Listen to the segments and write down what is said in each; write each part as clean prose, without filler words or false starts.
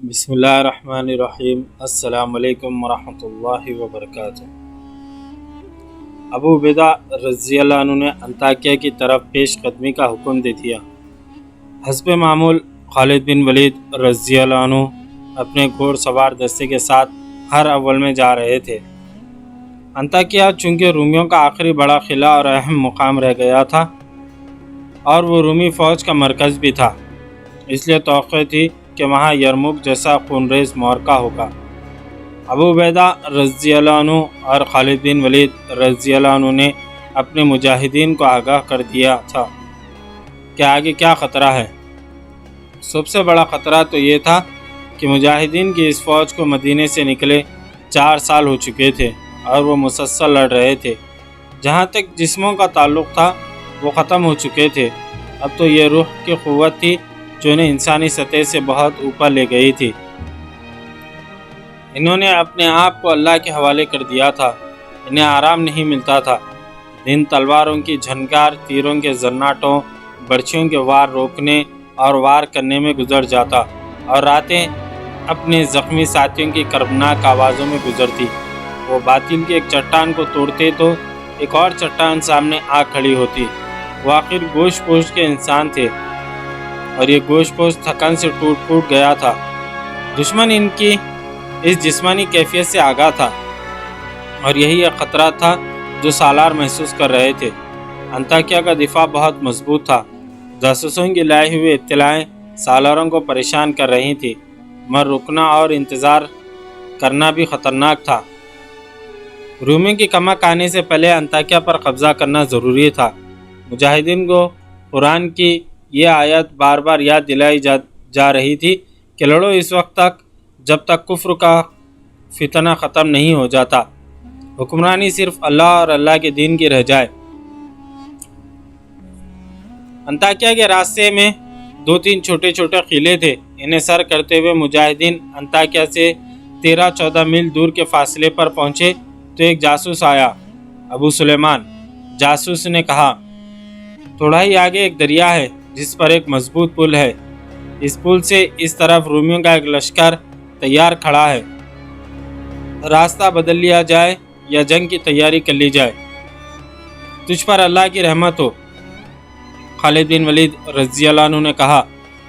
بسم اللہ الرحمن الرحیم۔ السلام علیکم ورحمۃ اللہ وبرکاتہ۔ ابو عبیدہ رضی اللہ عنہ نے انطاکیہ کی طرف پیش قدمی کا حکم دے دیا۔ حسب معمول خالد بن ولید رضی اللہ عنہ اپنے گھوڑ سوار دستے کے ساتھ ہر اول میں جا رہے تھے۔ انطاکیہ چونکہ رومیوں کا آخری بڑا قلعہ اور اہم مقام رہ گیا تھا اور وہ رومی فوج کا مرکز بھی تھا، اس لیے توقع تھی کہ وہاں یرموک جیسا خونریز معرکہ ہوگا۔ ابو عبیدہ رضی اللہ عنہ اور خالد بن ولید رضی اللہ عنہ نے اپنے مجاہدین کو آگاہ کر دیا تھا کہ آگے کیا خطرہ ہے۔ سب سے بڑا خطرہ تو یہ تھا کہ مجاہدین کی اس فوج کو مدینے سے نکلے 4 سال ہو چکے تھے اور وہ مسلسل لڑ رہے تھے۔ جہاں تک جسموں کا تعلق تھا وہ ختم ہو چکے تھے، اب تو یہ روح کی قوت تھی جو انہیں انسانی سطح سے بہت اوپر لے گئی تھی۔ انہوں نے اپنے آپ کو اللہ کے حوالے کر دیا تھا، انہیں آرام نہیں ملتا تھا۔ دن تلواروں کی جھنکار، تیروں کے زناٹوں، برچھیوں کے وار روکنے اور وار کرنے میں گزر جاتا اور راتیں اپنے زخمی ساتھیوں کی کربناک آوازوں میں گزرتی۔ وہ باطل کی ایک چٹان کو توڑتے تو ایک اور چٹان سامنے آ کھڑی ہوتی۔ وہ آخر گوشت پوش کے انسان تھے اور یہ گوشت پوش تھکن سے ٹوٹ گیا تھا۔ دشمن ان کی اس جسمانی کیفیت سے آگاہ تھا اور یہی ایک خطرہ تھا جو سالار محسوس کر رہے تھے۔ انطاکیہ کا دفاع بہت مضبوط تھا۔ جاسوسوں کی لائی ہوئی اطلاعیں سالاروں کو پریشان کر رہی تھیں، مگر رکنا اور انتظار کرنا بھی خطرناک تھا۔ رومیوں کی کمک آنے سے پہلے انطاکیہ پر قبضہ کرنا ضروری تھا۔ مجاہدین کو قرآن کی یہ آیت بار بار یاد دلائی جا رہی تھی کہ لڑو اس وقت تک جب تک کفر کا فتنہ ختم نہیں ہو جاتا، حکمرانی صرف اللہ اور اللہ کے دین کی رہ جائے۔ انطاکیہ کے راستے میں 2-3 چھوٹے چھوٹے قلعے تھے۔ انہیں سر کرتے ہوئے مجاہدین انطاکیہ سے 13-14 میل دور کے فاصلے پر پہنچے تو ایک جاسوس آیا۔ ابو سلیمان، جاسوس نے کہا، تھوڑا ہی آگے ایک دریا ہے جس پر ایک مضبوط پل ہے۔ اس پل سے اس طرف رومیوں کا ایک لشکر تیار کھڑا ہے، راستہ بدل لیا جائے یا جنگ کی تیاری کر لی جائے، تجھ پر اللہ کی رحمت ہو۔ خالد بن ولید رضی اللہ عنہ نے کہا،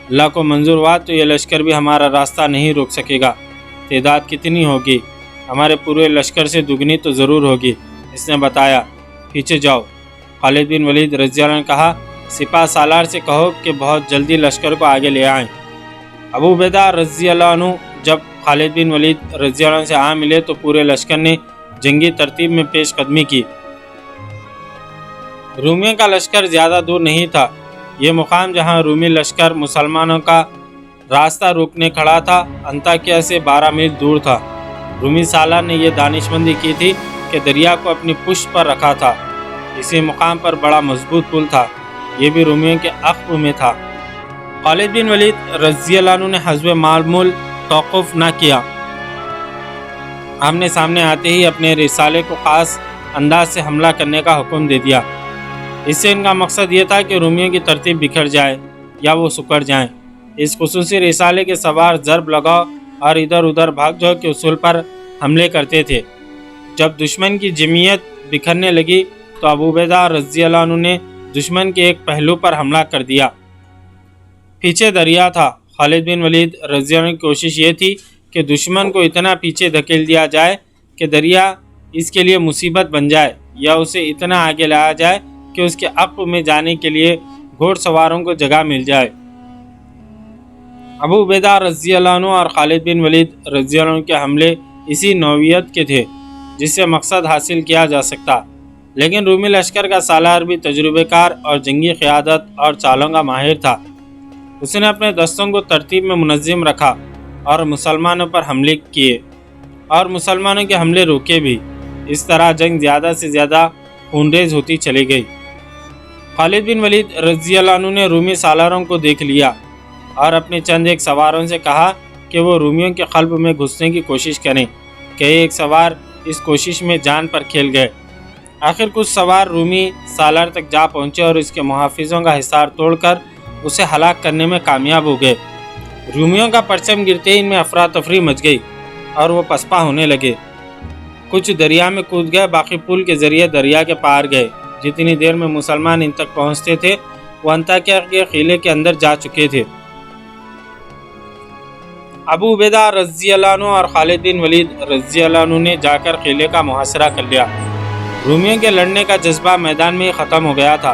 اللہ کو منظور ہوا تو یہ لشکر بھی ہمارا راستہ نہیں روک سکے گا۔ تعداد کتنی ہوگی؟ ہمارے پورے لشکر سے دگنی تو ضرور ہوگی۔ اس نے بتایا، پیچھے جاؤ۔ خالد بن ولید رضی اللہ عنہ نے کہا، سپاہ سالار سے کہو کہ بہت جلدی لشکر کو آگے لے آئیں۔ ابو عبیدہ رضی اللہ عنہ جب خالد بن ولید رضی اللہ عنہ سے آ ملے تو پورے لشکر نے جنگی ترتیب میں پیش قدمی کی۔ رومیوں کا لشکر زیادہ دور نہیں تھا۔ یہ مقام جہاں رومی لشکر مسلمانوں کا راستہ روکنے کھڑا تھا، انطاکیہ سے 12 میل دور تھا۔ رومی سالار نے یہ دانشمندی کی تھی کہ دریا کو اپنی پشت پر رکھا تھا۔ اسی مقام پر بڑا مضبوط پل تھا، یہ بھی رومیوں کے عقب میں تھا۔ خالد بن ولید رضی اللہ عنہ نے حسب معمول توقف نہ کیا، آمنے سامنے آتے ہی اپنے رسالے کو خاص انداز سے حملہ کرنے کا حکم دے دیا۔ اس سے ان کا مقصد یہ تھا کہ رومیوں کی ترتیب بکھر جائے یا وہ سکڑ جائیں۔ اس خصوصی رسالے کے سوار ضرب لگاؤ اور ادھر ادھر بھاگ جاؤ کے اصول پر حملے کرتے تھے۔ جب دشمن کی جمعیت بکھرنے لگی تو ابو عبیدہ رضی اللہ عنہ نے دشمن کے ایک پہلو پر حملہ کر دیا۔ پیچھے دریا تھا۔ خالد بن ولید رضی اللہ عنہ کی کوشش یہ تھی کہ دشمن کو اتنا پیچھے دھکیل دیا جائے کہ دریا اس کے لیے مصیبت بن جائے یا اسے اتنا آگے لایا جائے کہ اس کے عقب میں جانے کے لیے گھوڑ سواروں کو جگہ مل جائے۔ ابو عبیدہ رضی اللہ عنہ اور خالد بن ولید رضی اللہ عنہ کے حملے اسی نوعیت کے تھے جس سے مقصد حاصل کیا جا سکتا، لیکن رومی لشکر کا سالار بھی تجربہ کار اور جنگی قیادت اور چالوں کا ماہر تھا۔ اس نے اپنے دستوں کو ترتیب میں منظم رکھا اور مسلمانوں پر حملے کیے اور مسلمانوں کے حملے روکے بھی۔ اس طرح جنگ زیادہ سے زیادہ خونریز ہوتی چلی گئی۔ خالد بن ولید رضی اللہ عنہ نے رومی سالاروں کو دیکھ لیا اور اپنے چند ایک سواروں سے کہا کہ وہ رومیوں کے قلب میں گھسنے کی کوشش کریں۔ کئی ایک سوار اس کوشش میں جان پر کھیل گئے۔ آخر کچھ سوار رومی سالار تک جا پہنچے اور اس کے محافظوں کا حصار توڑ کر اسے ہلاک کرنے میں کامیاب ہو گئے۔ رومیوں کا پرچم گرتے ہی ان میں افراتفری مچ گئی اور وہ پسپا ہونے لگے۔ کچھ دریا میں کود گئے، باقی پل کے ذریعے دریا کے پار گئے۔ جتنی دیر میں مسلمان ان تک پہنچتے تھے وہ انطاکیہ کے قلعے کے اندر جا چکے تھے۔ ابو عبیدہ رضی اللہ عنہ اور خالد بن ولید رضی اللہ عنہ نے جا کر قلعے کا محاصرہ کر لیا۔ رومیوں کے لڑنے کا جذبہ میدان میں ہی ختم ہو گیا تھا۔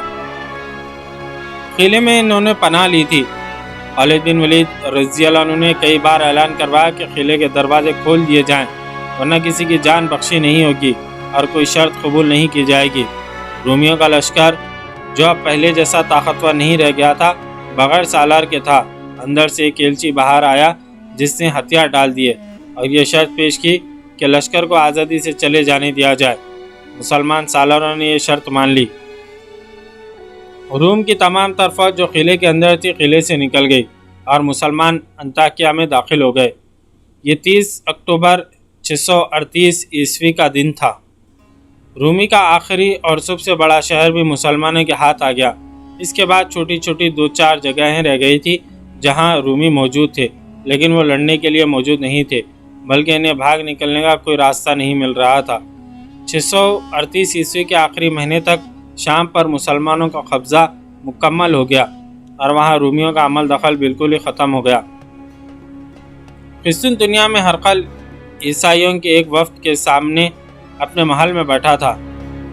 قلعے میں انہوں نے پناہ لی تھی۔ خالد بن ولید رضی اللہ عنہ نے کئی بار اعلان کروایا کہ قلعے کے دروازے کھول دیے جائیں ورنہ کسی کی جان بخشی نہیں ہوگی اور کوئی شرط قبول نہیں کی جائے گی۔ رومیوں کا لشکر جو اب پہلے جیسا طاقتور نہیں رہ گیا تھا بغیر سالار کے تھا۔ اندر سے ایک ایلچی باہر آیا جس نے ہتھیار ڈال دیے اور یہ شرط پیش کی کہ لشکر کو آزادی سے چلے جانے دیا جائے۔ مسلمان سالاروں نے یہ شرط مان لی۔ روم کی تمام تر فوج جو قلعے کے اندر تھی قلعے سے نکل گئی اور مسلمان انطاکیہ میں داخل ہو گئے۔ یہ 30 اکتوبر 638 عیسوی کا دن تھا۔ رومی کا آخری اور سب سے بڑا شہر بھی مسلمانوں کے ہاتھ آ گیا۔ اس کے بعد چھوٹی چھوٹی 2-4 جگہیں رہ گئی تھی جہاں رومی موجود تھے، لیکن وہ لڑنے کے لیے موجود نہیں تھے بلکہ انہیں بھاگ نکلنے کا کوئی راستہ نہیں مل رہا تھا۔ 638 عیسوی کے آخری مہینے تک شام پر مسلمانوں کا قبضہ مکمل ہو گیا اور وہاں رومیوں کا عمل دخل بالکل ہی ختم ہو گیا۔ قسطنطنیہ میں ہرقل عیسائیوں کے ایک وفد کے سامنے اپنے محل میں بیٹھا تھا۔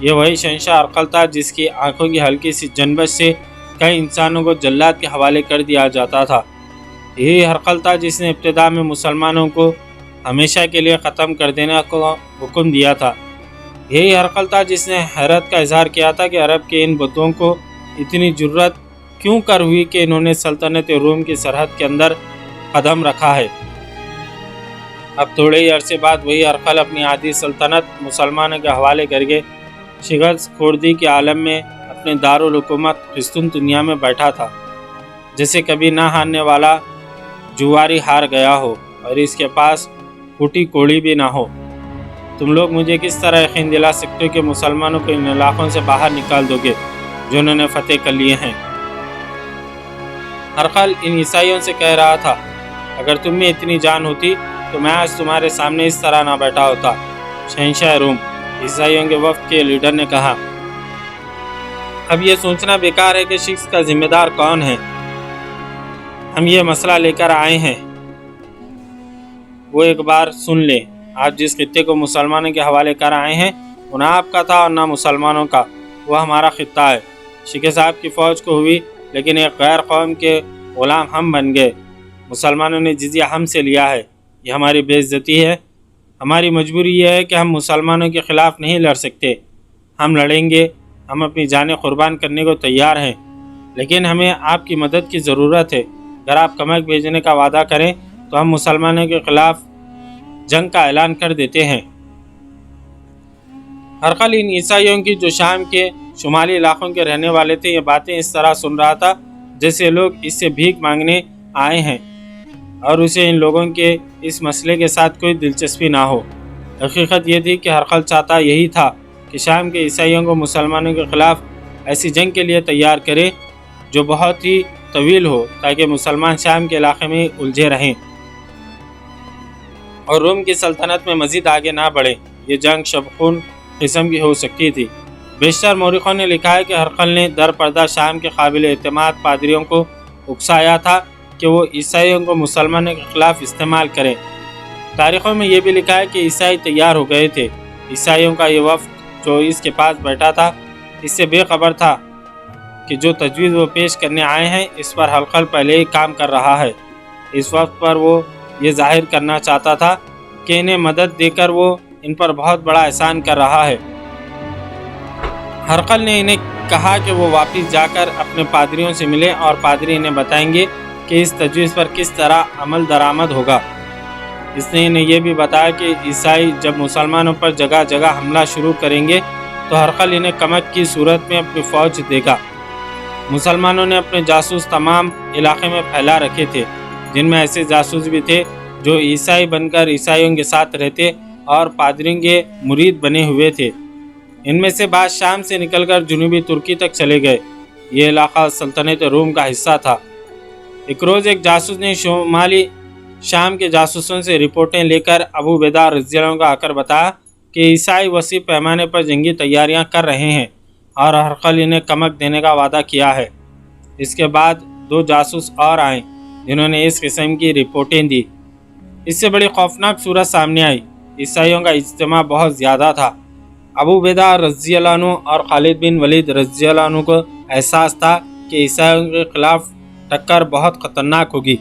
یہ وہی شہنشاہ ہرقل تھا جس کی آنکھوں کی ہلکی سی جنبش سے کئی انسانوں کو جلاد کے حوالے کر دیا جاتا تھا۔ یہی ہرقل تھا جس نے ابتدا میں مسلمانوں کو ہمیشہ کے لیے ختم کر دینے کو حکم دیا تھا۔ یہی ہرقل تھا جس نے حیرت کا اظہار کیا تھا کہ عرب کے ان بتوں کو اتنی جرت کیوں کر ہوئی کہ انہوں نے سلطنت روم کی سرحد کے اندر قدم رکھا ہے۔ اب تھوڑے ہی عرصے بعد وہی ہرقل اپنی عادی سلطنت مسلمانوں کے حوالے کر کے شگرس خوردی کے عالم میں اپنے دارالحکومت قسطنطنیہ میں بیٹھا تھا، جیسے کبھی نہ ہارنے والا جواری ہار گیا ہو اور اس کے پاس پھوٹی کوڑی بھی نہ ہو۔ تم لوگ مجھے کس طرح یقین دلا سکتے ہو کہ مسلمانوں کو ان علاقوں سے باہر نکال دو گے جو انہوں نے فتح کر لیے ہیں؟ ہرقل ان عیسائیوں سے کہہ رہا تھا، اگر تم میں اتنی جان ہوتی تو میں آج تمہارے سامنے اس طرح نہ بیٹھا ہوتا۔ شہنشاہ روم عیسائیوں کے وفد کے لیڈر نے کہا، اب یہ سوچنا بیکار ہے کہ شخص کا ذمہ دار کون ہے۔ ہم یہ مسئلہ لے کر آئے ہیں، وہ ایک بار سن لیں۔ آپ جس خطے کو مسلمانوں کے حوالے کر آئے ہیں وہ نہ آپ کا تھا اور نہ مسلمانوں کا، وہ ہمارا خطہ ہے۔ شکست آپ کی فوج کو ہوئی لیکن ایک غیر قوم کے غلام ہم بن گئے۔ مسلمانوں نے جزیہ ہم سے لیا ہے، یہ ہماری بے عزتی ہے۔ ہماری مجبوری یہ ہے کہ ہم مسلمانوں کے خلاف نہیں لڑ سکتے۔ ہم لڑیں گے، ہم اپنی جانیں قربان کرنے کو تیار ہیں، لیکن ہمیں آپ کی مدد کی ضرورت ہے۔ اگر آپ کمک بھیجنے کا وعدہ کریں تو ہم مسلمانوں کے خلاف جنگ کا اعلان کر دیتے ہیں۔ ہرقل ان عیسائیوں کی جو شام کے شمالی علاقوں کے رہنے والے تھے یہ باتیں اس طرح سن رہا تھا جیسے لوگ اس سے بھیک مانگنے آئے ہیں اور اسے ان لوگوں کے اس مسئلے کے ساتھ کوئی دلچسپی نہ ہو۔ حقیقت یہ تھی کہ ہرقل چاہتا یہی تھا کہ شام کے عیسائیوں کو مسلمانوں کے خلاف ایسی جنگ کے لیے تیار کرے جو بہت ہی طویل ہو تاکہ مسلمان شام کے علاقے میں الجھے رہیں اور روم کی سلطنت میں مزید آگے نہ بڑھیں۔ یہ جنگ شبخون قسم کی ہو سکتی تھی۔ بیشتر مورخوں نے لکھا ہے کہ ہرقل نے در پردہ شام کے قابل اعتماد پادریوں کو اکسایا تھا کہ وہ عیسائیوں کو مسلمانوں کے خلاف استعمال کریں۔ تاریخوں میں یہ بھی لکھا ہے کہ عیسائی تیار ہو گئے تھے۔ عیسائیوں کا یہ وفد جو اس کے پاس بیٹھا تھا اس سے بے خبر تھا کہ جو تجویز وہ پیش کرنے آئے ہیں اس پر ہرقل پہلے ہی کام کر رہا ہے۔ اس وقت پر وہ یہ ظاہر کرنا چاہتا تھا کہ انہیں مدد دے کر وہ ان پر بہت بڑا احسان کر رہا ہے۔ ہرقل نے انہیں کہا کہ وہ واپس جا کر اپنے پادریوں سے ملے اور پادری انہیں بتائیں گے کہ اس تجویز پر کس طرح عمل درآمد ہوگا۔ اس نے انہیں یہ بھی بتایا کہ عیسائی جب مسلمانوں پر جگہ جگہ حملہ شروع کریں گے تو ہرقل انہیں کمک کی صورت میں اپنی فوج دے گا۔ مسلمانوں نے اپنے جاسوس تمام علاقے میں پھیلا رکھے تھے، جن میں ایسے جاسوس بھی تھے جو عیسائی بن کر عیسائیوں کے ساتھ رہتے اور پادریوں کے مرید بنے ہوئے تھے۔ ان میں سے بعض شام سے نکل کر جنوبی ترکی تک چلے گئے۔ یہ علاقہ سلطنت روم کا حصہ تھا۔ ایک روز ایک جاسوس نے شمالی شام کے جاسوسوں سے رپورٹیں لے کر ابو عبیدہ رضی اللہ عنہ کو آ کر بتایا کہ عیسائی وسیع پیمانے پر جنگی تیاریاں کر رہے ہیں اور ہرقل انہیں کمک دینے کا وعدہ کیا ہے۔ اس کے بعد 2 جاسوس اور آئے جنہوں نے اس قسم کی رپورٹیں دی۔ اس سے بڑی خوفناک صورت سامنے آئی۔ عیسائیوں کا اجتماع بہت زیادہ تھا۔ ابو عبیدہ رضی اللہ عنہ اور خالد بن ولید رضی اللہ عنہ کو احساس تھا کہ عیسائیوں کے خلاف ٹکر بہت خطرناک ہوگی۔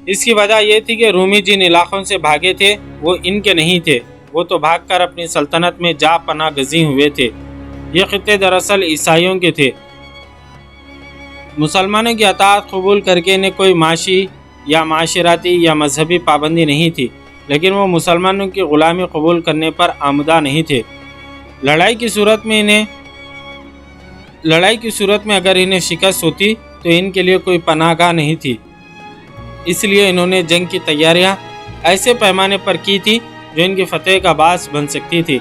اس کی وجہ یہ تھی کہ رومی جن علاقوں سے بھاگے تھے وہ ان کے نہیں تھے، وہ تو بھاگ کر اپنی سلطنت میں جا پناہ گزین ہوئے تھے۔ یہ خطے دراصل عیسائیوں کے تھے۔ مسلمانوں کی اطاعت قبول کر کے انہیں کوئی معاشی یا معاشرتی یا مذہبی پابندی نہیں تھی، لیکن وہ مسلمانوں کی غلامی قبول کرنے پر آمادہ نہیں تھے۔ لڑائی کی صورت میں اگر انہیں شکست ہوتی تو ان کے لیے کوئی پناہ گاہ نہیں تھی، اس لیے انہوں نے جنگ کی تیاریاں ایسے پیمانے پر کی تھی جو ان کی فتح کا باعث بن سکتی تھی۔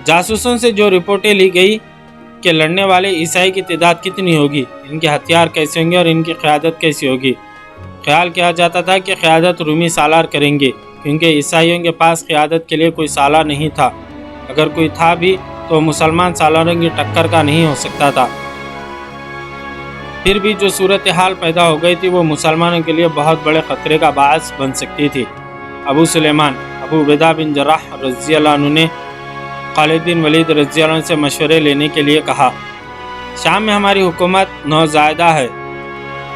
جاسوسوں سے جو رپورٹیں لی گئی کہ لڑنے والے عیسائی کی تعداد کتنی ہوگی، ان کے ہتھیار کیسے ہوں گے اور ان کی قیادت کیسی ہوگی، خیال کیا جاتا تھا کہ قیادت رومی سالار کریں گے، کیونکہ عیسائیوں کے پاس قیادت کے لیے کوئی سالار نہیں تھا۔ اگر کوئی تھا بھی تو مسلمان سالاروں کی ٹکر کا نہیں ہو سکتا تھا۔ پھر بھی جو صورتحال پیدا ہو گئی تھی وہ مسلمانوں کے لیے بہت بڑے خطرے کا باعث بن سکتی تھی۔ ابو سلیمان ابو عبیدہ بن جراح رضی اللہ عنہ نے خالد بن ولید رضی اللہ عنہ سے مشورے لینے کے لیے کہا، شام میں ہماری حکومت نوزائیدہ ہے،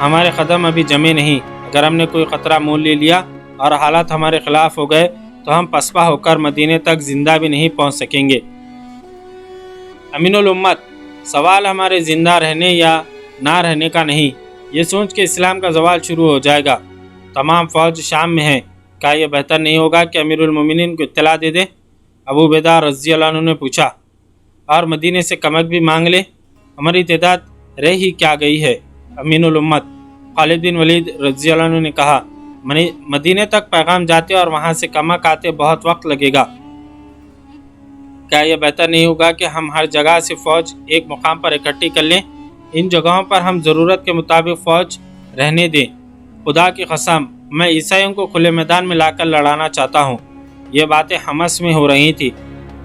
ہمارے قدم ابھی جمے نہیں، اگر ہم نے کوئی خطرہ مول لے لیا اور حالات ہمارے خلاف ہو گئے تو ہم پسپا ہو کر مدینے تک زندہ بھی نہیں پہنچ سکیں گے۔ امین الامت، سوال ہمارے زندہ رہنے یا نہ رہنے کا نہیں، یہ سوچ کے اسلام کا زوال شروع ہو جائے گا۔ تمام فوج شام میں ہے، کیا یہ بہتر نہیں ہوگا کہ امیر المومنین کو اطلاع دے دیں؟ ابو عبیدہ رضی اللہ عنہ نے پوچھا، اور مدینے سے کمک بھی مانگ لیں، ہماری تعداد رہ ہی کیا گئی ہے۔ امین الامت خالد بن ولید رضی اللہ عنہ نے کہا، مدینے تک پیغام جاتے اور وہاں سے کمک آتے بہت وقت لگے گا، کیا یہ بہتر نہیں ہوگا کہ ہم ہر جگہ سے فوج ایک مقام پر اکٹھی کر لیں؟ ان جگہوں پر ہم ضرورت کے مطابق فوج رہنے دیں۔ خدا کی قسم، میں عیسائیوں کو کھلے میدان میں لا کر لڑانا چاہتا ہوں۔ یہ باتیں حمص میں ہو رہی تھی،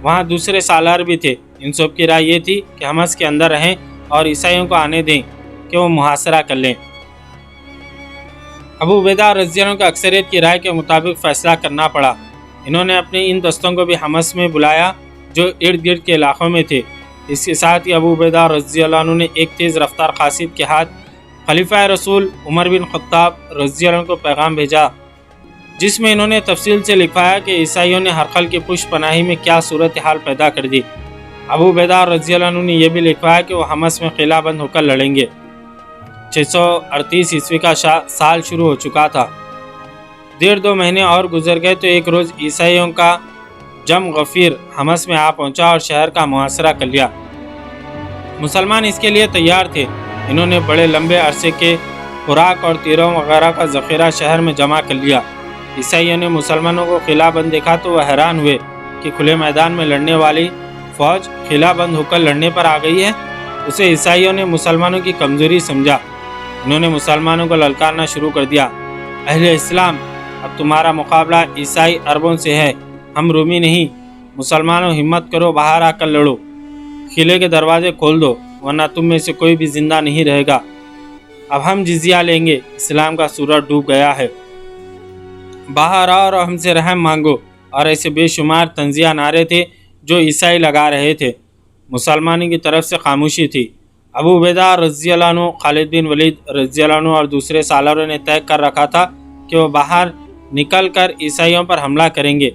وہاں دوسرے سالار بھی تھے۔ ان سب کی رائے یہ تھی کہ حمص کے اندر رہیں اور عیسائیوں کو آنے دیں کہ وہ محاصرہ کر لیں۔ ابو عبیدہ رضی اللہ عنہ کو اکثریت کی رائے کے مطابق فیصلہ کرنا پڑا۔ انہوں نے اپنے ان دستوں کو بھی حمص میں بلایا جو ارد گرد کے علاقوں میں تھے۔ اس کے ساتھ ہی ابو عبیدہ رضی اللہ عنہ نے ایک تیز رفتار قاصد کے ہاتھ خلیفہ رسول عمر بن خطاب رضی اللہ عنہ کو پیغام بھیجا، جس میں انہوں نے تفصیل سے لکھوایا کہ عیسائیوں نے ہرقل کی پشت پناہی میں کیا صورتحال پیدا کر دی۔ ابو عبیدہ رضی اللہ عنہ نے یہ بھی لکھوایا کہ وہ حمص میں قلعہ بند ہو کر لڑیں گے۔ 638 عیسوی کا سال شروع ہو چکا تھا۔ 1.5-2 مہینے اور گزر گئے تو ایک روز عیسائیوں کا جم غفیر حمص میں آ پہنچا اور شہر کا محاصرہ کر لیا۔ مسلمان اس کے لیے تیار تھے۔ انہوں نے بڑے لمبے عرصے کے خوراک اور تیروں وغیرہ کا ذخیرہ شہر میں جمع کر لیا۔ عیسائیوں نے مسلمانوں کو قلعہ بند دیکھا تو وہ حیران ہوئے کہ کھلے میدان میں لڑنے والی فوج قلعہ بند ہو کر لڑنے پر آ گئی ہے۔ اسے عیسائیوں نے مسلمانوں کی کمزوری سمجھا۔ انہوں نے مسلمانوں کو للکارنا شروع کر دیا، اہل اسلام، اب تمہارا مقابلہ عیسائی عربوں سے ہے، ہم رومی نہیں۔ مسلمانوں، ہمت کرو، باہر آ کر لڑو، قلعے کے دروازے کھول دو، ورنہ تم میں سے کوئی بھی زندہ نہیں رہے گا۔ اب ہم جزیہ لیں گے، اسلام کا سورج ڈوب گیا ہے، باہر آؤ اور ہم سے رحم مانگو۔ اور ایسے بے شمار طنزیہ نعرے تھے جو عیسائی لگا رہے تھے۔ مسلمانوں کی طرف سے خاموشی تھی۔ ابو عبیدہ رضی اللہ عنہ، خالد بن ولید رضی اللہ عنہ اور دوسرے سالاروں نے طے کر رکھا تھا کہ وہ باہر نکل کر عیسائیوں پر حملہ کریں گے۔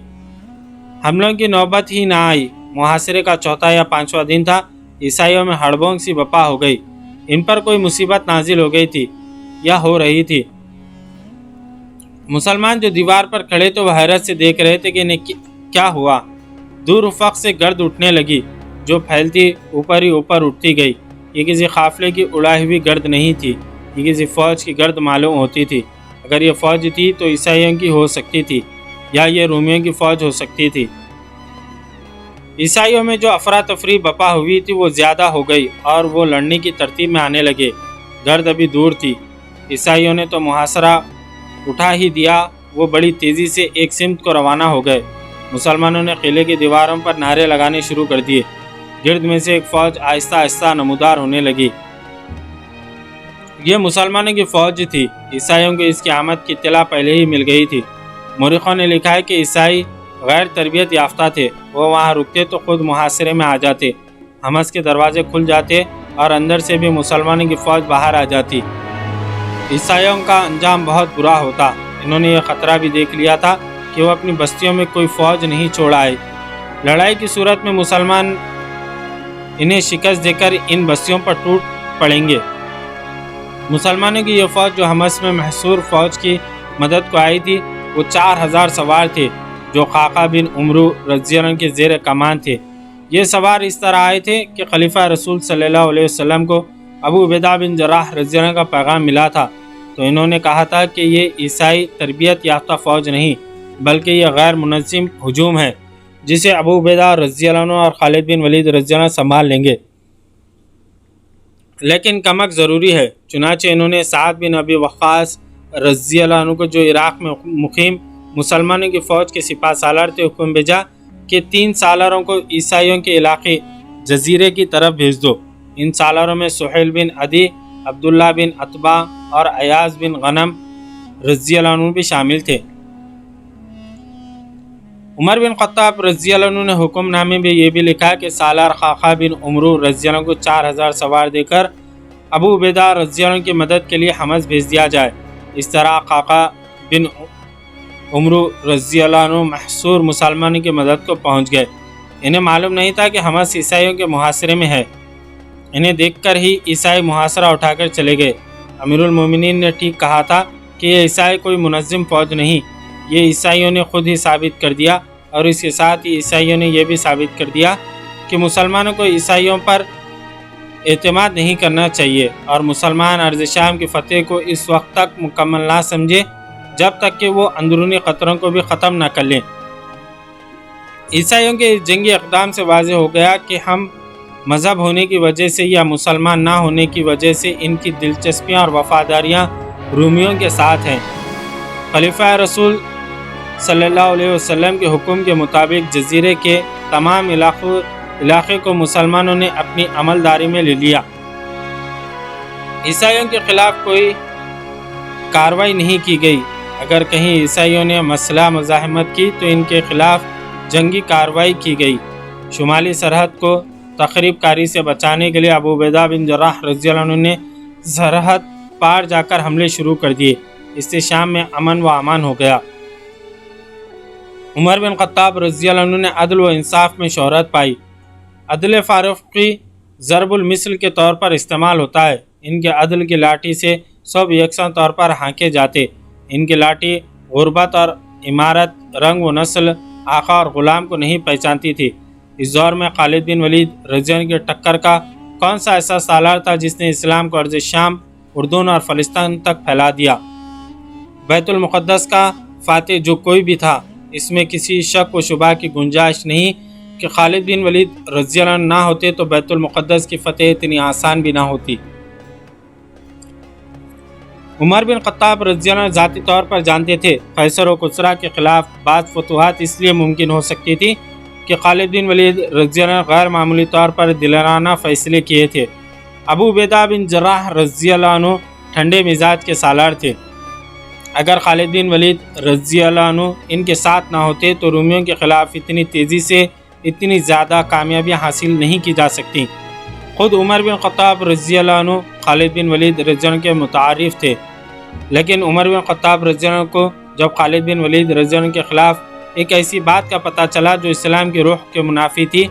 حملوں کی نوبت ہی نہ آئی۔ محاصرے کا 4تھا یا 5واں دن تھا، عیسائیوں میں ہڑبونگ سی بپا ہو گئی۔ ان پر کوئی مصیبت نازل ہو گئی تھی یا ہو رہی تھی۔ مسلمان جو دیوار پر کھڑے تو وہ حیرت سے دیکھ رہے تھے کہ انہیں کیا ہوا۔ دور افق سے گرد اٹھنے لگی جو پھیلتی اوپر ہی اوپر اٹھتی گئی۔ یہ کسی قافلے کی اڑائی ہوئی گرد نہیں تھی، یہ کسی فوج کی گرد معلوم ہوتی تھی۔ اگر یہ فوج تھی تو عیسائیوں کی ہو سکتی تھی یا یہ رومیوں کی فوج ہو سکتی تھی۔ عیسائیوں میں جو افراتفری بپا ہوئی تھی وہ زیادہ ہو گئی اور وہ لڑنے کی ترتیب میں آنے لگے۔ گرد ابھی دور تھی۔ عیسائیوں نے تو محاصرہ اٹھا ہی دیا، وہ بڑی تیزی سے ایک سمت کو روانہ ہو گئے۔ مسلمانوں نے قلعے کی دیواروں پر نعرے لگانے شروع کر دیے۔ گرد میں سے ایک فوج آہستہ آہستہ نمودار ہونے لگی۔ یہ مسلمانوں کی فوج تھی۔ عیسائیوں کو اس کی آمد کی اطلاع پہلے ہی مل گئی تھی۔ مورخوں نے لکھا ہے کہ عیسائی غیر تربیت یافتہ تھے، وہ وہاں رکتے تو خود محاصرے میں آ جاتے، حمص کے دروازے کھل جاتے اور اندر سے بھی مسلمانوں کی فوج باہر آ جاتی۔ عیسائیوں کا انجام بہت برا ہوتا۔ انہوں نے یہ خطرہ بھی دیکھ لیا تھا کہ وہ اپنی بستیوں میں کوئی فوج نہیں چھوڑ آئے۔ لڑائی کی صورت میں مسلمان انہیں شکست دے کر ان بستیوں پر ٹوٹ پڑیں گے۔ مسلمانوں کی یہ فوج جو حمص میں محصور فوج کی مدد کو آئی تھی، وہ 4000 سوار تھے جو قعقاع بن عمرو رضی اللہ عنہ کے زیر کمان تھے۔ یہ سوار اس طرح آئے تھے کہ خلیفہ رسول صلی اللہ علیہ وسلم کو ابو عبیدہ بن جراح رضی اللہ عنہ کا پیغام ملا تھا، تو انہوں نے کہا تھا کہ یہ عیسائی تربیت یافتہ فوج نہیں بلکہ یہ غیر منظم ہجوم ہے جسے ابو عبیدہ رضی اللہ عنہ اور خالد بن ولید رضی اللہ عنہ سنبھال لیں گے، لیکن کمک ضروری ہے۔ چنانچہ انہوں نے سعد بن ابی وقاص رضی اللہ عنہ کو جو عراق میں مقیم مسلمانوں کی فوج کے سپہ سالار تھے حکم بھیجا کہ 3 سالاروں کو عیسائیوں کے علاقے جزیرے کی طرف بھیج دو۔ ان سالاروں میں سہیل بن عدی، عبداللہ بن عتبہ اور ایاز بن غنم رضی اللہ عنہ بھی شامل تھے۔ عمر بن خطاب رضی اللہ عنہ نے حکم نامے میں یہ بھی لکھا کہ سالار قعقاع بن عمرو رضی اللہ عنہ کو 4000 سوار دے کر ابو عبیدہ رضی اللہ عنہ کی مدد کے لیے حمص بھیج دیا جائے۔ اس طرح قعقاع بن عمرو رضی اللہ عنہ محصور مسلمانوں کی مدد کو پہنچ گئے۔ انہیں معلوم نہیں تھا کہ حمص عیسائیوں کے محاصرے میں ہے۔ انہیں دیکھ کر ہی عیسائی محاصرہ اٹھا کر چلے گئے۔ امیر المومنین نے ٹھیک کہا تھا کہ یہ عیسائی کوئی منظم فوج نہیں، یہ عیسائیوں نے خود ہی ثابت کر دیا، اور اس کے ساتھ ہی عیسائیوں نے یہ بھی ثابت کر دیا کہ مسلمانوں کو عیسائیوں پر اعتماد نہیں کرنا چاہیے، اور مسلمان ارض شام کی فتح کو اس وقت تک مکمل نہ سمجھے جب تک کہ وہ اندرونی خطروں کو بھی ختم نہ کر لیں۔ عیسائیوں کے اس جنگی اقدام سے واضح ہو گیا کہ ہم مذہب ہونے کی وجہ سے یا مسلمان نہ ہونے کی وجہ سے ان کی دلچسپیاں اور وفاداریاں رومیوں کے ساتھ ہیں۔ خلیفہ رسول صلی اللہ علیہ وسلم کے حکم کے مطابق جزیرے کے تمام علاقے کو مسلمانوں نے اپنی عمل داری میں لے لیا۔ عیسائیوں کے خلاف کوئی کارروائی نہیں کی گئی۔ اگر کہیں عیسائیوں نے مسلح مزاحمت کی تو ان کے خلاف جنگی کارروائی کی گئی۔ شمالی سرحد کو تخریب کاری سے بچانے کے لیے ابو عبیدہ بن جراح رضی اللہ عنہ نے سرحد پار جا کر حملے شروع کر دیے۔ اس سے شام میں امن و امان ہو گیا۔ عمر بن خطاب رضی اللہ عنہ نے عدل و انصاف میں شہرت پائی۔ عدل فاروقی ضرب المثل کے طور پر استعمال ہوتا ہے۔ ان کے عدل کی لاٹھی سے سب یکساں طور پر ہانکے جاتے۔ ان کی لاٹھی غربت اور عمارت، رنگ و نسل، آقا اور غلام کو نہیں پہچانتی تھی۔ اس دور میں خالد بن ولید رضی اللہ عنہ کے ٹکر کا کون سا ایسا سالار تھا جس نے اسلام کو ارض شام، اردن اور فلسطین تک پھیلا دیا؟ بیت المقدس کا فاتح جو کوئی بھی تھا، اس میں کسی شک و شبہ کی گنجائش نہیں کہ خالد بن ولید رضی اللہ عنہ نہ ہوتے تو بیت المقدس کی فتح اتنی آسان بھی نہ ہوتی۔ عمر بن خطاب رضی اللہ عنہ ذاتی طور پر جانتے تھے قیصر و کسریٰ کے خلاف بعض فتوحات اس لیے ممکن ہو سکتی تھی کہ خالد بن ولید رضی اللہ عنہ غیر معمولی طور پر دلانہ فیصلے کیے تھے۔ ابو عبیدہ بن جراح رضی اللہ عنہ ٹھنڈے مزاج کے سالار تھے۔ اگر خالد بن ولید رضی اللہ عنہ ان کے ساتھ نہ ہوتے تو رومیوں کے خلاف اتنی تیزی سے اتنی زیادہ کامیابیاں حاصل نہیں کی جا سکتی۔ خود عمر بن خطاب رضی اللہ عنہ خالد بن ولید رضی اللہ عنہ کے متعارف تھے، لیکن عمر بن خطاب رضی اللہ عنہ کو جب خالد بن ولید رضی اللہ عنہ کے خلاف ایک ایسی بات کا پتہ چلا جو اسلام کی روح کے منافی تھی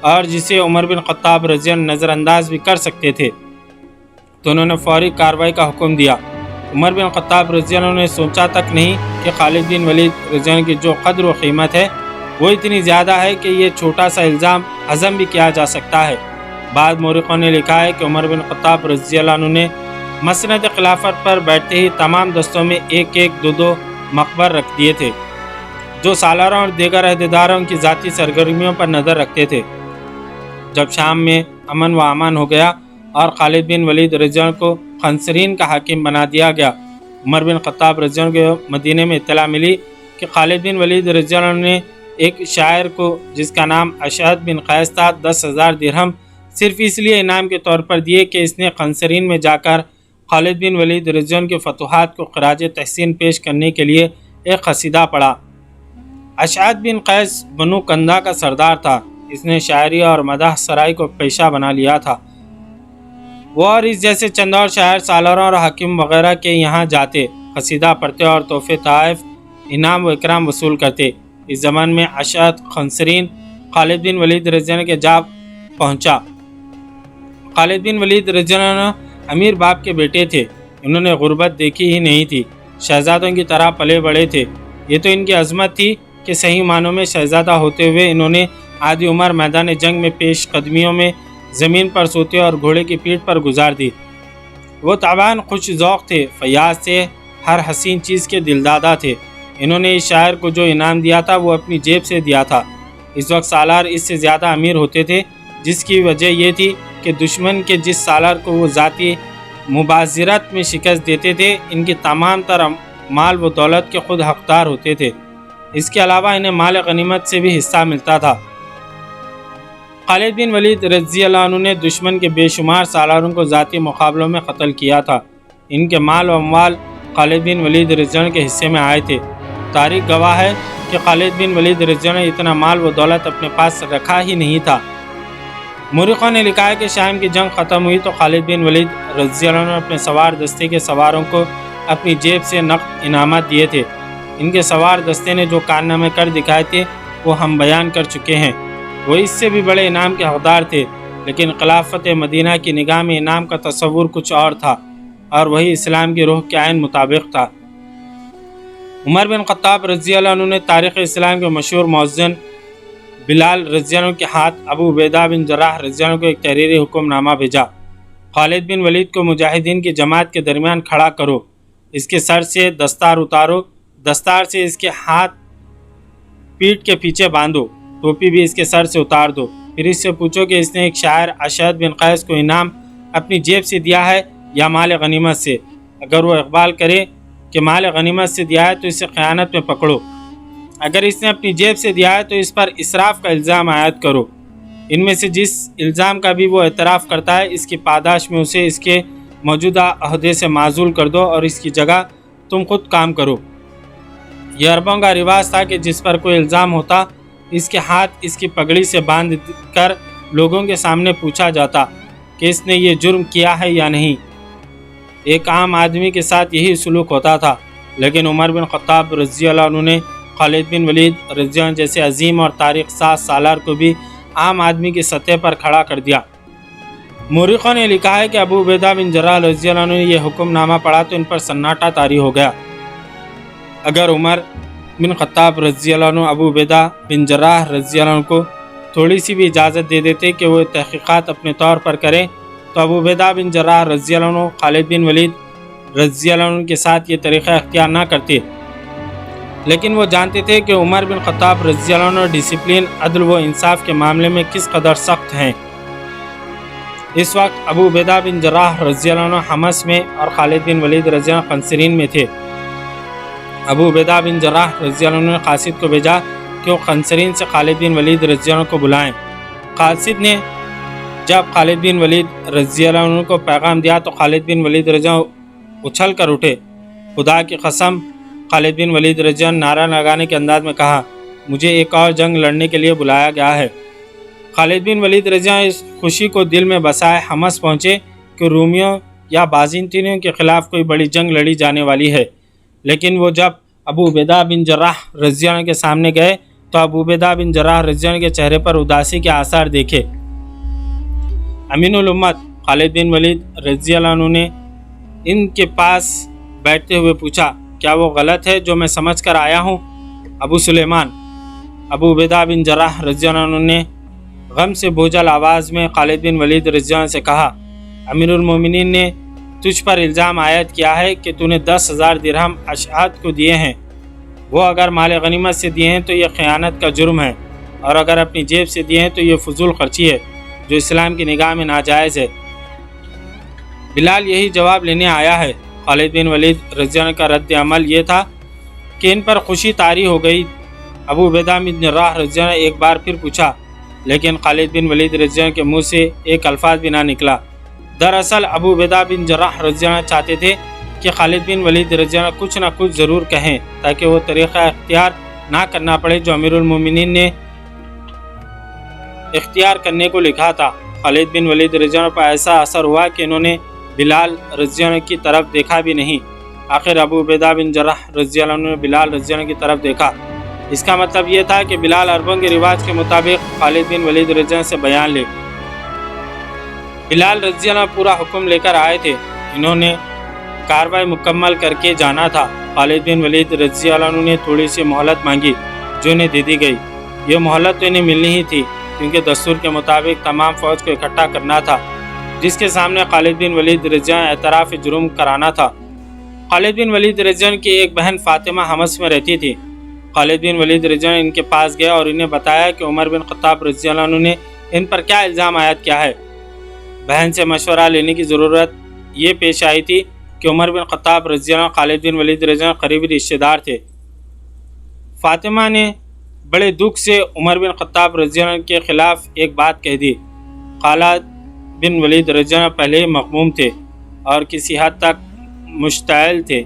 اور جسے عمر بن خطاب رضی اللہ عنہ نظر انداز بھی کر سکتے تھے، تو انہوں نے فوری کارروائی کا حکم دیا۔ عمر بن خطاب رضی اللہ عنہ نے سوچا تک نہیں کہ خالد بن ولید رضی اللہ عنہ کی جو قدر و قیمت ہے وہ اتنی زیادہ ہے کہ یہ چھوٹا سا الزام ہضم بھی کیا جا سکتا ہے۔ بعض مورخوں نے لکھا ہے کہ عمر بن خطاب رضی اللہ عنہ نے مسند خلافت پر بیٹھتے ہی تمام دستوں میں ایک ایک دو مقبر رکھ دیے تھے جو سالاروں اور دیگر عہدیداروں کی ذاتی سرگرمیوں پر نظر رکھتے تھے۔ جب شام میں امن و امان ہو گیا اور خالد بن ولید رضی اللہ عنہ کو خنسرین کا حاکم بنا دیا گیا۔ عمر بن خطاب رضی اللہ عنہ کو مدینے میں اطلاع ملی کہ خالد بن ولید رضی اللہ عنہ نے ایک شاعر کو جس کا نام اشعث بن قیس تھا 10,000 درہم صرف اس لیے انعام کے طور پر دیے کہ اس نے خنسرین میں جا کر خالد بن ولید رضی اللہ عنہ کے فتوحات کو خراج تحسین پیش کرنے کے لیے ایک قصیدہ پڑھا۔ اشعث بن قیس بنو کندہ کا سردار تھا۔ اس نے شاعری اور مدح سرائی کو پیشہ بنا لیا تھا۔ وہ اور اس جیسے چند اور شاعر سالاروں اور حاکم وغیرہ کے یہاں جاتے، قصیدہ پڑھتے اور تحفے تحائف انعام و اکرام وصول کرتے۔ اس زمان میں اشعث خنسرین خالد بن ولید رضی اللہ عنہ کے جا پہنچا۔ خالد بن ولید رضی اللہ عنہ امیر باپ کے بیٹے تھے۔ انہوں نے غربت دیکھی ہی نہیں تھی، شہزادوں کی طرح پلے بڑے تھے۔ یہ تو ان کی عظمت تھی کہ صحیح معنوں میں شہزادہ ہوتے ہوئے انہوں نے آدھی عمر میدان جنگ میں پیش قدمیوں میں زمین پر سوتے اور گھوڑے کی پیٹھ پر گزار دی۔ وہ تابان خوش ذوق تھے، فیاض تھے، ہر حسین چیز کے دلدادہ تھے۔ انہوں نے اس شاعر کو جو انعام دیا تھا وہ اپنی جیب سے دیا تھا۔ اس وقت سالار اس سے زیادہ امیر ہوتے تھے، جس کی وجہ یہ تھی کہ دشمن کے جس سالار کو وہ ذاتی مبازرت میں شکست دیتے تھے، ان کی تمام تر مال و دولت کے خود حقدار ہوتے تھے۔ اس کے علاوہ انہیں مال غنیمت سے بھی حصہ ملتا تھا۔ خالد بن ولید رضی اللہ عنہ نے دشمن کے بے شمار سالاروں کو ذاتی مقابلوں میں قتل کیا تھا۔ ان کے مال و اموال خالد بن ولید رضی اللہ عنہ کے حصے میں آئے تھے۔ تاریخ گواہ ہے کہ خالد بن ولید رضی اللہ عنہ نے اتنا مال و دولت اپنے پاس رکھا ہی نہیں تھا۔ مورخوں نے لکھا ہے کہ شام کی جنگ ختم ہوئی تو خالد بن ولید رضی اللہ عنہ نے اپنے سوار دستے کے سواروں کو اپنی جیب سے نقد انعامات دیے تھے۔ ان کے سوار دستے نے جو کارنامے کر دکھائے تھے وہ ہم بیان کر چکے ہیں۔ وہ اس سے بھی بڑے انعام کے حقدار تھے، لیکن خلافت مدینہ کی نگاہ میں انعام کا تصور کچھ اور تھا، اور وہی اسلام کی روح کے عین مطابق تھا۔ عمر بن خطاب رضی اللہ عنہ نے تاریخ اسلام کے مشہور مؤذن بلال رضی اللہ عنہ کے ہاتھ ابو عبیدہ بن جراح رضی اللہ عنہ کو ایک تحریری حکم نامہ بھیجا۔ خالد بن ولید کو مجاہدین کی جماعت کے درمیان کھڑا کرو، اس کے سر سے دستار اتارو، دستار سے اس کے ہاتھ پیٹھ کے پیچھے باندھو، ٹوپی بھی اس کے سر سے اتار دو، پھر اس سے پوچھو کہ اس نے ایک شاعر اشعث بن قیس کو انعام اپنی جیب سے دیا ہے یا مال غنیمت سے۔ اگر وہ اقبال کرے کہ مال غنیمت سے دیا ہے تو اسے خیانت میں پکڑو، اگر اس نے اپنی جیب سے دیا ہے تو اس پر اسراف کا الزام عائد کرو۔ ان میں سے جس الزام کا بھی وہ اعتراف کرتا ہے، اس کی پاداش میں اسے اس کے موجودہ عہدے سے معزول کر دو اور اس کی جگہ تم خود کام کرو۔ یہ عربوں کا رواج تھا کہ جس پر کوئی الزام ہوتا اس کے ہاتھ اس کی پگڑی سے باندھ کر لوگوں کے سامنے پوچھا جاتا کہ اس نے یہ جرم کیا ہے یا نہیں۔ ایک عام آدمی کے ساتھ یہی سلوک ہوتا تھا، لیکن عمر بن خطاب رضی اللہ عنہ نے خالد بن ولید رضی اللہ عنہ جیسے عظیم اور تاریخ ساز سالار کو بھی عام آدمی کی سطح پر کھڑا کر دیا۔ مورخوں نے لکھا ہے کہ ابو عبیدہ بن جراح رضی اللہ عنہ نے یہ حکم نامہ پڑھا تو ان پر سناٹا طاری ہو گیا۔ اگر عمر بن خطاب رضی اللہ عنہ ابو عبیدہ بن جراح رضی اللہ عنہ کو تھوڑی سی بھی اجازت دے دیتے کہ وہ تحقیقات اپنے طور پر کریں تو ابو عبیدہ بن جراح رضی اللہ عنہ خالد بن ولید رضی اللہ عنہ کے ساتھ یہ طریقہ اختیار نہ کرتے، لیکن وہ جانتے تھے کہ عمر بن خطاب رضی اللہ عنہ ڈسپلن، عدل و انصاف کے معاملے میں کس قدر سخت ہیں۔ اس وقت ابو عبیدہ بن جراح رضی اللہ عنہ حمص میں اور خالد بن ولید رضی اللہ عنہ خنسرین میں تھے۔ ابو عبیدہ بن جراح رضی اللہ عنہ نے قاصد کو بھیجا کہ وہ خنسرین سے خالد بن ولید رضی اللہ عنہ کو بلائیں۔ قاصد نے جب خالد بن ولید رضی اللہ عنہ کو پیغام دیا تو خالد بن ولید رضی اللہ عنہ اچھل کر اٹھے۔ خدا کی قسم، خالد بن ولید رضی اللہ عنہ نعرہ لگانے کے انداز میں کہا، مجھے ایک اور جنگ لڑنے کے لیے بلایا گیا ہے۔ خالد بن ولید رضی اللہ عنہ اس خوشی کو دل میں بسائے حمص پہنچے کہ رومیوں یا بازنطینیوں کے خلاف کوئی بڑی جنگ لڑی جانے والی ہے، لیکن وہ جب ابو عبیدہ بن جراح رضی اللہ عنہ کے سامنے گئے تو ابو عبیدہ بن جراح رضی اللہ عنہ کے چہرے پر اداسی کے آثار دیکھے۔ امین الامت خالد بن ولید رضی اللہ عنہ نے ان کے پاس بیٹھتے ہوئے پوچھا، کیا وہ غلط ہے جو میں سمجھ کر آیا ہوں؟ ابو سلیمان، ابو عبیدہ بن جراح رضی اللہ عنہ نے غم سے بوجھل آواز میں خالد بن ولید رضی اللہ عنہ سے کہا، امیر المومنین نے تجھ پر الزام عائد کیا ہے کہ تو نے 10,000 درہم اشعث کو دیے ہیں۔ وہ اگر مال غنیمت سے دیے ہیں تو یہ خیانت کا جرم ہے، اور اگر اپنی جیب سے دیے ہیں تو یہ فضول خرچی ہے جو اسلام کی نگاہ میں ناجائز ہے۔ بلال یہی جواب لینے آیا ہے۔ خالد بن ولید رضی اللہ عنہ کا رد عمل یہ تھا کہ ان پر خوشی طاری ہو گئی۔ ابو عبیدہ بن جراح رضی اللہ عنہ ایک بار پھر پوچھا، لیکن خالد بن ولید رضی اللہ عنہ کے منہ سے ایک الفاظ بھی نہ نکلا۔ دراصل ابو عبیدہ بن جراح رضی اللہ عنہ چاہتے تھے کہ خالد بن ولید رضی اللہ عنہ کچھ نہ کچھ ضرور کہیں تاکہ وہ طریقہ اختیار نہ کرنا پڑے جو امیر المومنین نے اختیار کرنے کو لکھا تھا۔ خالد بن ولید رضی اللہ عنہ پر ایسا اثر ہوا کہ انہوں نے بلال رضی اللہ عنہ کی طرف دیکھا بھی نہیں۔ آخر ابو عبیدہ بن جراح رضی اللہ عنہ نے بلال رضی اللہ عنہ کی طرف دیکھا۔ اس کا مطلب یہ تھا کہ بلال عربوں کے رواج کے مطابق خالد بن ولید رضی اللہ عنہ سے بیان لے۔ بلال رضی اللہ عنہ پورا حکم لے کر آئے تھے، انہوں نے کارروائی مکمل کر کے جانا تھا۔ خالد بن ولید رضی اللہ عنہ نے تھوڑی سی مہلت مانگی جو انہیں دے دی گئی۔ یہ مہلت تو انہیں ملنی ہی تھی کیونکہ دستور کے مطابق تمام فوج کو اکٹھا کرنا تھا جس کے سامنے خالد بن ولید رضی اللہ عنہ اعتراف جرم کرانا تھا۔ خالد بن ولید رضی اللہ عنہ کی ایک بہن فاطمہ حمص میں رہتی تھی۔ خالد بن ولید رضی اللہ عنہ ان کے پاس گیا اور انہیں بتایا کہ عمر بن خطاب رضی اللہ عنہ نے ان پر کیا الزام عائد کیا ہے۔ بہن سے مشورہ لینے کی ضرورت یہ پیش آئی تھی کہ عمر بن خطاب رضی اللہ عنہ خالد بن ولید رضی اللہ عنہ قریبی رشتہ دار تھے۔ فاطمہ نے بڑے دکھ سے عمر بن خطاب رضی اللہ عنہ کے خلاف ایک بات کہہ دی۔ خالد بن ولید رضی اللہ عنہ پہلے ہی مغموم تھے اور کسی حد تک مشتعل تھے۔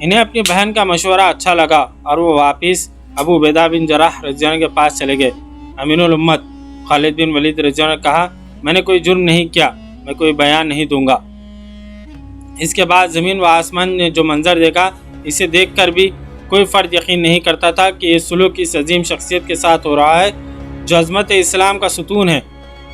انہیں اپنی بہن کا مشورہ اچھا لگا اور وہ واپس ابو عبیدہ بن جراح رضی اللہ عنہ کے پاس چلے گئے۔ امین الامت خالد بن ولید رضی اللہ عنہ نے کہا، میں نے کوئی جرم نہیں کیا، میں کوئی بیان نہیں دوں گا۔ اس کے بعد زمین و آسمان نے جو منظر دیکھا، اسے دیکھ کر بھی کوئی فرد یقین نہیں کرتا تھا کہ یہ سلوک اس عظیم شخصیت کے ساتھ ہو رہا ہے جو عظمت اسلام کا ستون ہے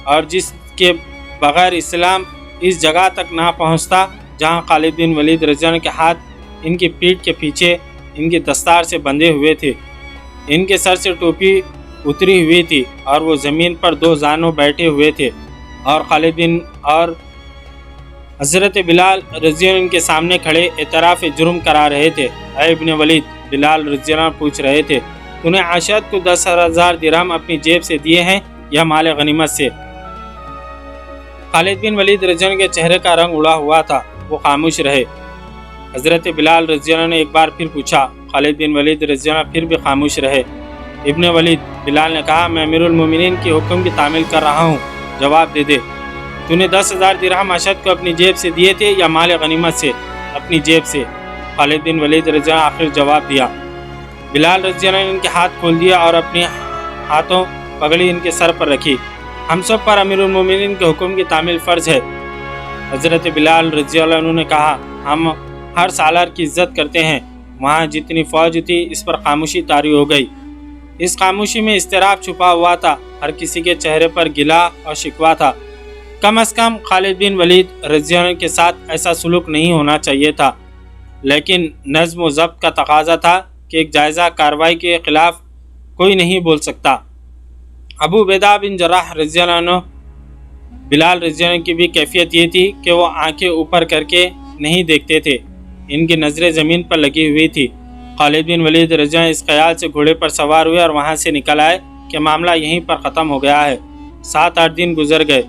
اور جس کے بغیر اسلام اس جگہ تک نہ پہنچتا جہاں خالد بن ولید رضی اللہ عنہ کے ہاتھ ان کی پیٹھ کے پیچھے ان کی دستار سے بندھے ہوئے تھے، ان کے سر سے ٹوپی اتری ہوئی تھی اور وہ زمین پر دو زانوں بیٹھے ہوئے تھے اور خالد بن اور حضرت بلال رضی اللہ عنہ کے سامنے کھڑے اعتراف جرم کرا رہے تھے۔ اے ابن ولید، بلال رضی اللہ عنہ پوچھ رہے تھے، تو نے عائشہ کو 10,000 درہم اپنی جیب سے دیے ہیں یا مال غنیمت سے؟ خالد بن ولید رضی اللہ عنہ کے چہرے کا رنگ اڑا ہوا تھا، وہ خاموش رہے۔ حضرت بلال رضی اللہ عنہ نے ایک بار پھر پوچھا۔ خالد بن ولید رضی اللہ عنہ پھر بھی خاموش رہے۔ ابن ولید، بلال نے کہا، میں امیر المومنین کے حکم کی تعمیل کر رہا ہوں، جواب دے دے، تو نے 10,000 درہم اشد کو اپنی جیب سے دیے تھے یا مال غنیمت سے؟ اپنی جیب سے۔ خالد بن ولید رضی اللہ عنہ آخر جواب دیا۔ بلال رضی اللہ عنہ نے ان کے ہاتھ کھول دیا اور اپنے ہاتھوں پگڑی ان کے سر پر رکھی۔ ہم سب پر امیر المومنین کے حکم کی تعمیل فرض ہے۔ حضرت بلال رضی اللہ عنہ نے کہا، ہم ہر سالار کی عزت کرتے ہیں۔ وہاں جتنی فوج تھی اس پر خاموشی طاری ہو گئی۔ اس خاموشی میں اضطراب چھپا ہوا تھا، ہر کسی کے چہرے پر گلہ اور شکوہ تھا۔ کم از کم خالد بن ولید رضی اللہ عنہ کے ساتھ ایسا سلوک نہیں ہونا چاہیے تھا، لیکن نظم و ضبط کا تقاضا تھا کہ ایک جائزہ کارروائی کے خلاف کوئی نہیں بول سکتا۔ ابو عبیدہ بن جراح رضی اللہ عنہ، بلال رضی اللہ عنہ کی بھی کیفیت یہ تھی کہ وہ آنکھیں اوپر کر کے نہیں دیکھتے تھے، ان کی نظریں زمین پر لگی ہوئی تھی۔ خالد بن ولید رضی اللہ عنہ اس خیال سے گھوڑے پر سوار ہوئے اور وہاں سے نکل آئے کہ معاملہ یہیں پر ختم ہو گیا ہے۔ 7-8 دن گزر گئے،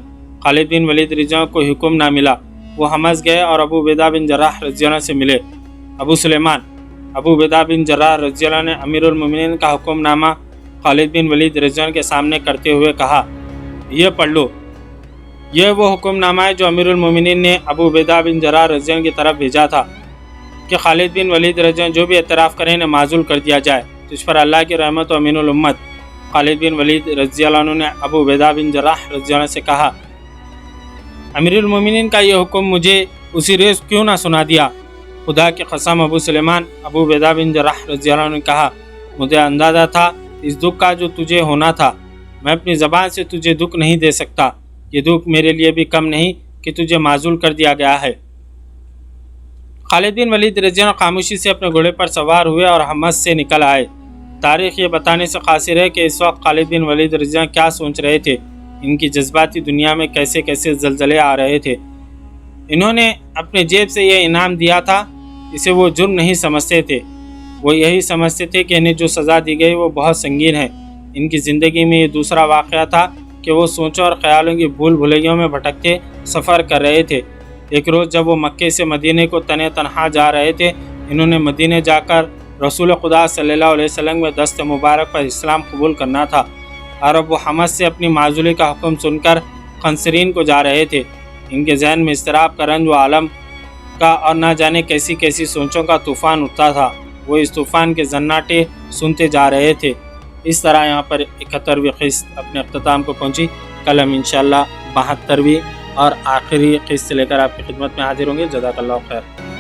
خالد بن ولید رضی اللہ عنہ کو حکم نہ ملا۔ وہ حمص گئے اور ابو عبیدہ بن جراح رضی اللہ عنہ سے ملے۔ ابو سلیمان، ابو عبیدہ بن جراح رضی اللہ عنہ نے امیر المومنین کا حکم نامہ خالد بن ولید رضی اللہ عنہ کے سامنے کرتے ہوئے کہا، یہ پڑھ لو۔ یہ وہ حکم نامہ ہے جو امیر المومنین نے ابو عبیدہ بن جراح رضی اللہ عنہ کی طرف بھیجا تھا کہ خالد بن ولید رضی اللہ عنہ جو بھی اعتراف کریں انہیں معزول کر دیا جائے۔ تجھ پر اللہ کی رحمت و امین الامت۔ خالد بن ولید رضی اللہ عنہ نے ابو عبیدہ بن جراح رضی اللہ عنہ سے کہا، امیر المومنین کا یہ حکم مجھے اسی روز کیوں نہ سنا دیا؟ خدا کی قسم ابو سلیمان، ابو عبیدہ بن جراح رضی اللہ عنہ نے کہا، مجھے اندازہ تھا اس دکھ کا جو تجھے ہونا تھا، میں اپنی زبان سے تجھے دکھ نہیں دے سکتا۔ یہ دکھ میرے لیے بھی کم نہیں کہ تجھے معزول کر دیا گیا ہے۔ خالد بن ولید رضی اللہ عنہ خاموشی سے اپنے گھوڑے پر سوار ہوئے اور حمص سے نکل آئے۔ تاریخ یہ بتانے سے قاصر ہے کہ اس وقت خالد بن ولید رضی اللہ عنہ کیا سوچ رہے تھے، ان کی جذباتی دنیا میں کیسے کیسے زلزلے آ رہے تھے۔ انہوں نے اپنے جیب سے یہ انعام دیا تھا، اسے وہ جرم نہیں سمجھتے تھے، وہ یہی سمجھتے تھے کہ انہیں جو سزا دی گئی وہ بہت سنگین ہے۔ ان کی زندگی میں یہ دوسرا واقعہ تھا کہ وہ سوچوں اور خیالوں کی بھول بھلیوں میں بھٹکتے سفر کر رہے تھے۔ ایک روز جب وہ مکے سے مدینے کو تنے تنہا جا رہے تھے، انہوں نے مدینے جا کر رسول خدا صلی اللہ علیہ وسلم میں دست مبارک پر اسلام قبول کرنا تھا، اور اب وہ حمد سے اپنی معزولی کا حکم سن کر قنصرین کو جا رہے تھے۔ ان کے ذہن میں اضطراب کا رنج و عالم کا اور نہ جانے کیسی کیسی سوچوں کا طوفان اٹھتا تھا۔ وہ اس طوفان کے زناٹے سنتے جا رہے تھے۔ اس طرح یہاں پر 71ویں قسط اپنے اختتام کو پہنچی۔ کل ہم انشاءاللہ 72ویں اور آخری قسط لے کر آپ کی خدمت میں حاضر ہوں گے۔ جزاک اللہ خیر۔